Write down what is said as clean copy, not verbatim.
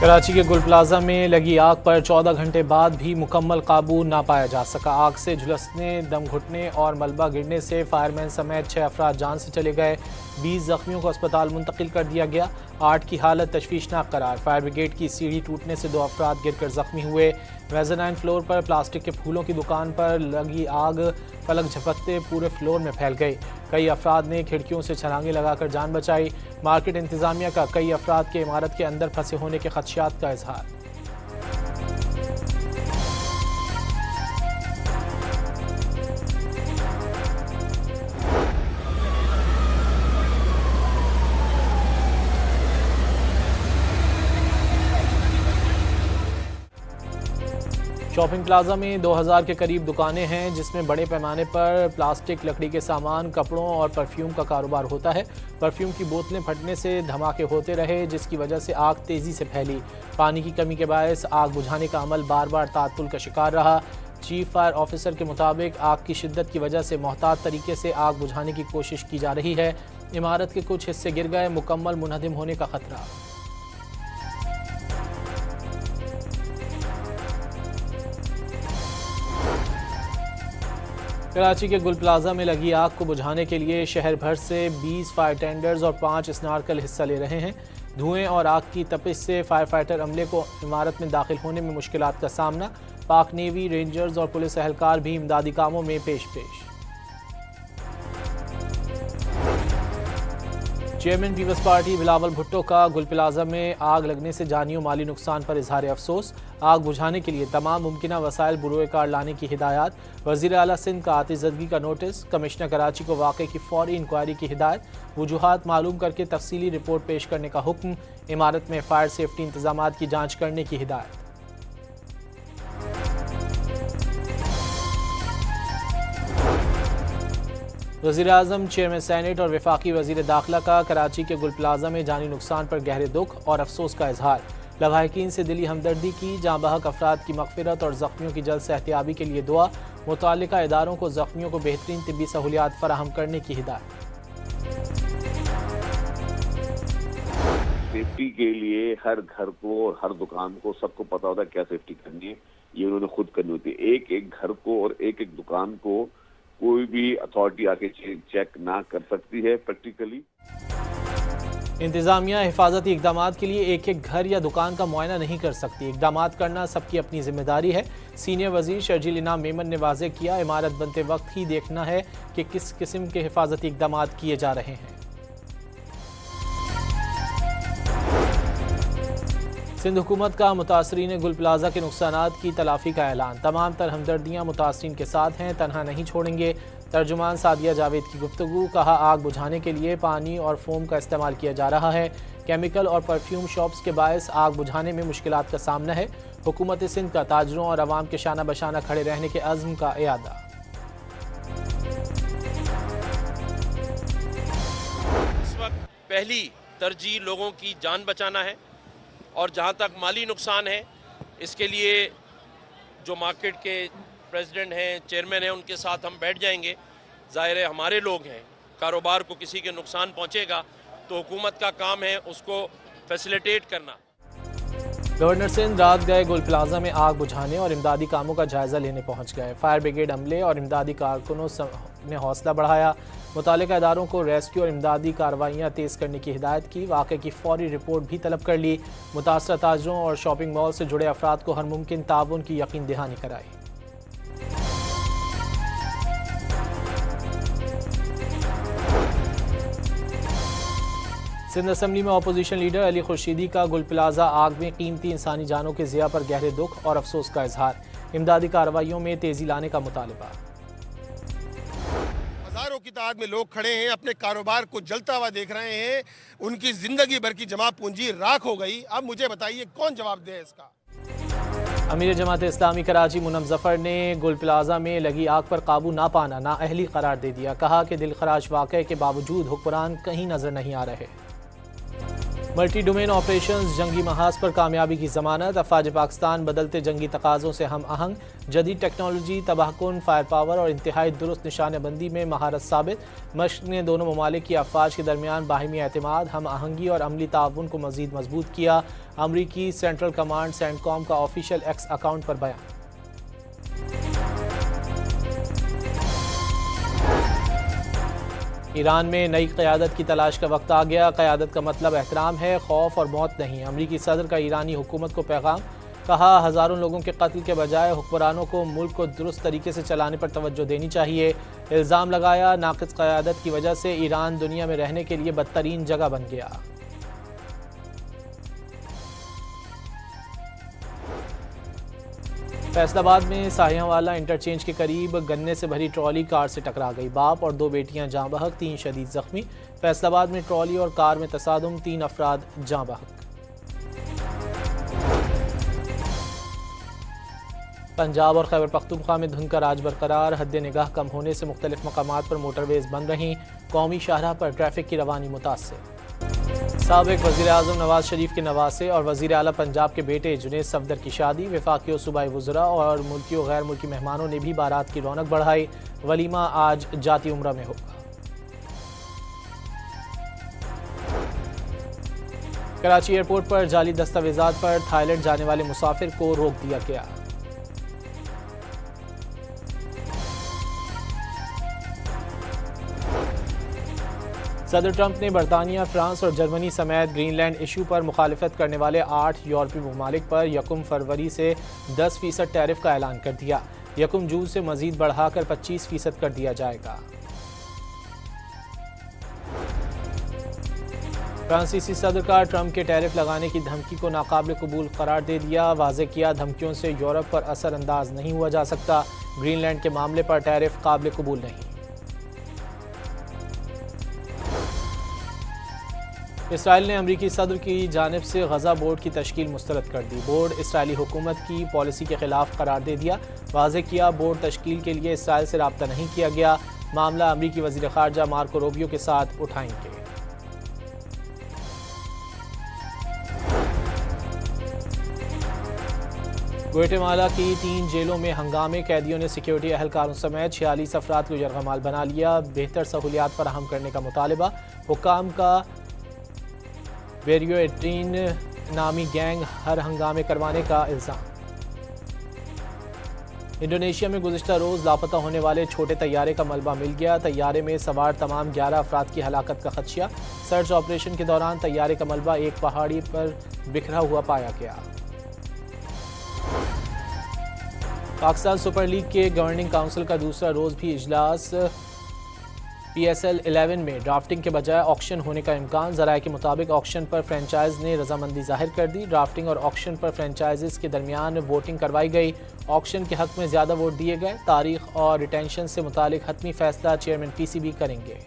कराची के गुल प्लाजा में लगी आग पर 14 घंटे बाद भी मुकम्मल काबू ना पाया जा सका। आग से झुलसने, दम घुटने और मलबा गिरने से फायरमैन समेत 6 अफराद जान से चले गए। 20 जख्मियों को अस्पताल मुंतकिल कर दिया गया। 8 की हालत तशवीशनाक करार। फायर ब्रिगेड की सीढ़ी टूटने से 2 अफराद गिरकर जख्मी हुए। मेज़ानाइन फ्लोर पर प्लास्टिक के फूलों की दुकान पर लगी आग पलक झपकते पूरे फ्लोर में फैल गई। कई अफराद ने खिड़कियों से छलांगे लगाकर जान बचाई। मार्केट इंतजामिया का कई अफराद के इमारत के अंदर फंसे होने के खदशात का इजहार। शॉपिंग प्लाजा में 2000 के करीब दुकानें हैं, जिसमें बड़े पैमाने पर प्लास्टिक, लकड़ी के सामान, कपड़ों और परफ्यूम का कारोबार होता है। परफ्यूम की बोतलें फटने से धमाके होते रहे, जिसकी वजह से आग तेज़ी से फैली। पानी की कमी के बायस आग बुझाने का अमल बार बार तात्तुल का शिकार रहा। चीफ फायर ऑफिसर के मुताबिक आग की शिद्दत की वजह से मोहतात तरीके से आग बुझाने की कोशिश की जा रही है। इमारत के कुछ हिस्से गिर गए, मुकम्मल मुनहदिम होने का खतरा। कराची के गुल प्लाजा में लगी आग को बुझाने के लिए शहर भर से 20 फायर टेंडर्स और 5 स्नार्कल हिस्सा ले रहे हैं। धुएं और आग की तपिश से फायर फाइटर अमले को इमारत में दाखिल होने में मुश्किलात का सामना। पाक नेवी, रेंजर्स और पुलिस एहलकार भी इमदादी कामों में पेश। चेयरमैन पीपल्स पार्टी बिलावल भुट्टो का गुल प्लाजा में आग लगने से जानी और माली नुकसान पर इजहार अफसोस। आग बुझाने के लिए तमाम मुमकिन वसाइल बुरोए कार लाने की हिदायत। वज़ीर आला सिंध का आतिशज़दगी का नोटिस। कमिश्नर कराची को वाक़े की फौरी इंक्वायरी की हिदायत। वजूहात मालूम करके तफसीली रिपोर्ट पेश करने का हुक्म। इमारत में फायर सेफ्टी इंतजामात की जाँच करने की हिदायत। वज़ीर-ए-आज़म, चेयरमैन सेनेट और वफाकी वज़ीर दाखिला का कराची के गुल प्लाजा में जानी नुकसान पर गहरे दुख और अफसोस का इजहार। लवाहिकीन से दिली हमदर्दी की। जाँ बहक अफराद की मग़फ़िरत और ज़ख्मियों की जल्द सेहतियाबी के लिए दुआ। मुताल्लिका इदारों को ज़ख्मियों को बेहतरीन तिब्बी सहूलियात फराहम करने की हिदायत। सेफ्टी के लिए हर घर को और हर दुकान को सबको पता होता है क्या सेफ्टी करनी है, ये उन्होंने खुद करनी होती है। एक एक घर को और एक एक दुकान को कोई भी अथॉरिटी आके चेक ना कर सकती है प्रैक्टिकली। इंतजामिया हिफाजती इकदामात के लिए एक एक घर या दुकान का मुआयना नहीं कर सकती। इकदामात करना सबकी अपनी जिम्मेदारी है। सीनियर वजीर शर्जील इनाम मेमन ने वाज़ेह किया, इमारत बनते वक्त ही देखना है कि किस किस्म के हिफाजती इकदामात किए जा रहे हैं। सिंध हुकूमत का मुतासरीन गुल प्लाजा के नुकसानात की तलाफी का ऐलान। तमाम तर हमदर्दियाँ मुतासरीन के साथ हैं, तनहा नहीं छोड़ेंगे। तर्जुमान सादिया जावेद की गुफ्तगू। कहा, आग बुझाने के लिए पानी और फोम का इस्तेमाल किया जा रहा है। केमिकल और परफ्यूम शॉप्स के बायस आग बुझाने में मुश्किलात का सामना है। हुकूमत सिंध का ताजरों और अवाम के शाना बशाना खड़े रहने के अज़्म का इयादा। इस वक्त पहली तरजीह लोगों की जान बचाना है और जहाँ तक माली नुकसान है, इसके लिए जो मार्केट के प्रेसिडेंट हैं, चेयरमैन हैं, उनके साथ हम बैठ जाएंगे। ज़ाहिर है हमारे लोग हैं, कारोबार को किसी के नुकसान पहुँचेगा तो हुकूमत का काम है उसको फैसिलिटेट करना। गवर्नर सिंध रात गए गुल प्लाजा में आग बुझाने और इमदादी कामों का जायजा लेने पहुंच गए। फायर ब्रिगेड अमले और इमदादी कारकुनों ने हौसला बढ़ाया। मुतालिका इदारों को रेस्क्यू और इमदादी कार्रवाइयाँ तेज़ करने की हिदायत की। वाक़े की फौरी रिपोर्ट भी तलब कर ली। मुतासरा ताजरों और शॉपिंग मॉल से जुड़े अफराद को हर मुमकिन ताउन की यकीन दहानी कराई। सिंध असम्बली में अपोजिशन लीडर अली खुर्शीदी का गुल प्लाजा आग में कीमती इंसानी जानों के ज़िया पर गहरे दुख और अफसोस का इजहार। इमदादी कार्रवाइयों में तेज़ी लाने का मुतालबा। हजारों की तादाद में लोग खड़े हैं, अपने कारोबार को जलता हुआ देख रहे हैं। उनकी जिंदगी भर की जमा पूंजी राख हो गई। अब मुझे बताइए कौन जवाब दे इसका। अमीर जमात इस्लामी कराची मुनम जफर ने गुल प्लाजा में लगी आग पर काबू ना पाना नाअहली करार दे दिया। कहा कि दिलखराश वाक़े के बावजूद हुक्मरान कहीं नजर नहीं आ रहे। मल्टी डोमेन ऑपरेशंस जंगी महाज पर कामयाबी की जमानत। अफवाज पाकिस्तान बदलते जंगी तकाज़ों से हम आहंग, जदीद टेक्नोलॉजी, तबाहकुन, फायर पावर और इंतहाई दुरुस्त निशानेबंदी में महारत साबित। मश्क ने दोनों ममालिक की अफवाज के दरमियान बाहिमी एतमाद, हम आहंगी और अमली ताउन को मजीद मजबूत किया। अमरीकी सेंट्रल कमांड सेंटकॉम का ऑफिशियल एक्स अकाउंट पर बयान। ईरान में नई क़यादत की तलाश का वक्त आ गया। क़यादत का मतलब एहतराम है, खौफ और मौत नहीं। अमरीकी सदर का ईरानी हुकूमत को पैगाम, कहा हज़ारों लोगों के कत्ल के बजाय हुक्मरानों को मुल्क को दुरुस्त तरीके से चलाने पर तवज्जो देनी चाहिए। इल्ज़ाम लगाया नाक़िस क़यादत की वजह से ईरान दुनिया में रहने के लिए बदतरीन जगह बन गया। फैसलाबाद में साहियावाला इंटरचेंज के करीब गन्ने से भरी ट्रॉली कार से टकरा गई। बाप और 2 बेटियां जाँ बहक, 3 शदीद जख्मी। फैसलाबाद में ट्रॉली और कार में तसादुम, 3 अफराद जाँ बहक। पंजाब और खैबर पख्तूनख्वा में धुंध का राज बरकरार। हद निगाह कम होने से मुख्तलिफ मकामात पर मोटरवेज बंद रहीं। कौमी शाहराह पर ट्रैफिक की रवानी मुतासिर। साबिक वज़ीर आज़म नवाज शरीफ के नवासे और वज़ीर आला पंजाब के बेटे जुनैद सफदर की शादी। वफाकी और सूबाई वज़रा और मुल्की और गैर मुल्की मेहमानों ने भी बारात की रौनक बढ़ाई। वलीमा आज जाती उम्रा में होगा। कराची एयरपोर्ट पर जाली दस्तावेजात पर थाईलैंड जाने वाले मुसाफिर को रोक दिया गया। सदर ट्रंप ने बरतानिया, फ्रांस और जर्मनी समेत ग्रीनलैंड इशू पर मुखालिफत करने वाले 8 यूरोपीय ममालिक पर 1 फरवरी से 10% टैरिफ का ऐलान कर दिया। 1 जून से मजीद बढ़ाकर 25% कर दिया जाएगा। फ्रांसीसी सदर का ट्रंप के टैरिफ लगाने की धमकी को नाकाबिल कबूल करार दे दिया। वाज़ेह किया धमकियों से यूरोप पर असर अंदाज नहीं हुआ जा सकता। ग्रीनलैंड के मामले पर टैरिफ काबिल कबूल नहीं। इसराइल ने अमरीकी सदर की जानिब से गजा बोर्ड की तश्कील मुस्तरद कर दी। बोर्ड इसराइली हुकूमत की पॉलिसी के खिलाफ करार दे दिया। वाज़ेह किया बोर्ड तश्कील के लिए इसराइल से रब्ता नहीं किया गया। मामला अमरीकी वज़ीर ख़ारजा मार्को रूबियो के साथ उठाएंगे। ग्वाटेमाला की 3 जेलों में हंगामे, कैदियों ने सिक्योरिटी एहलकारों समेत 46 अफराद को यरगमाल बना लिया। बेहतर सहूलियात फराहम करने का मुतालबा। हुक्काम का वेरियोएट्रीन नामी गैंग हर हंगामे करवाने का इल्ज़ाम। इंडोनेशिया में गुज़िश्ता रोज़ लापता होने वाले छोटे तैयारे का मलबा मिल गया। तैयारे में सवार तमाम 11 अफराद की हलाकत का खदशा। सर्च ऑपरेशन के दौरान तैयारे का मलबा एक पहाड़ी पर बिखरा हुआ पाया गया। पाकिस्तान सुपर लीग के गवर्निंग काउंसिल का दूसरा रोज़ भी इजलास। PSL 11 में ड्राफ्टिंग के बजाय ऑक्शन होने का इम्कान। ज़राए के मुताबिक ऑक्शन पर फ्रेंचाइज ने रजामंदी जाहिर कर दी। ड्राफ्टिंग और ऑक्शन पर फ्रेंचाइजेस के दरमियान वोटिंग करवाई गई। ऑक्शन के हक में ज़्यादा वोट दिए गए। तारीख और रिटेंशन से मुतालिक हतमी फैसला चेयरमैन PCB करेंगे।